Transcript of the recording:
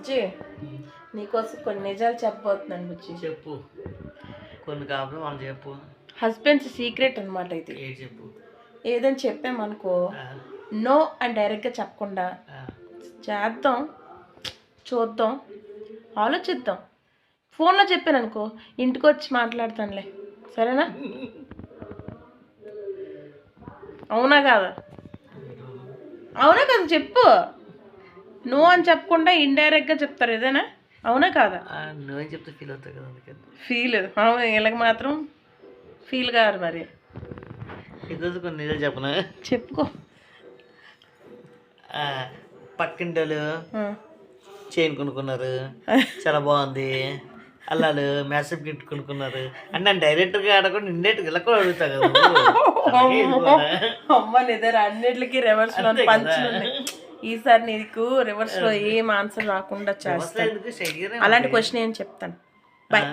బుజ్జి నీకోసం కొన్ని నిజాలు చెప్పబోతున్నాను బుజ్జి. చెప్పు, కొన్ని కాపులు మనం చెప్పు. హస్బెండ్స్ సీక్రెట్ అనమాట ఇది. ఏ చెప్పు. ఏదని చెప్పామనుకో నో అని డైరెక్ట్గా చెప్పకుండా చేద్దాం, చూద్దాం, ఆలోచిద్దాం. ఫోన్లో చెప్పాను అనుకో ఇంటికి వచ్చి మాట్లాడతానులే, సరేనా? అవునా కాదా? అవునా కదా చెప్పు. నో అని చెప్పకుండా ఇండైరెక్ట్గా చెప్తారు ఏదైనా, అవునా కాదా? నువ్వేం చెప్తే ఫీల్ అవుతావు కదా, అందుకని. ఫీల్ అవును, వీళ్ళకి మాత్రం ఫీల్ కాదు మరి. ఈరోజు కొన్ని నిజాలు చెప్పనా? చెప్పుకో. పక్కింటోళ్ళు చైన్ కొనుక్కున్నారు, చాలా బాగుంది. అల్లాలు మ్యాసప్ గిఫ్ట్ కొనుక్కున్నారు అంటే నేను డైరెక్ట్గా ఆడకుండా ఇండైరెక్ట్గా ఇలా కూడా అడుగుతా కదా. అమ్మ నిద్ర అన్నిటికి రివర్స్ లో పంచులు ఉన్నాయి. ఈసారి నీకు రివర్స్ లో ఏం ఆన్సర్ రాకుండా చేస్తాను. అలాంటి క్వశ్చన్ ఏం చెప్తాను. బాయ్.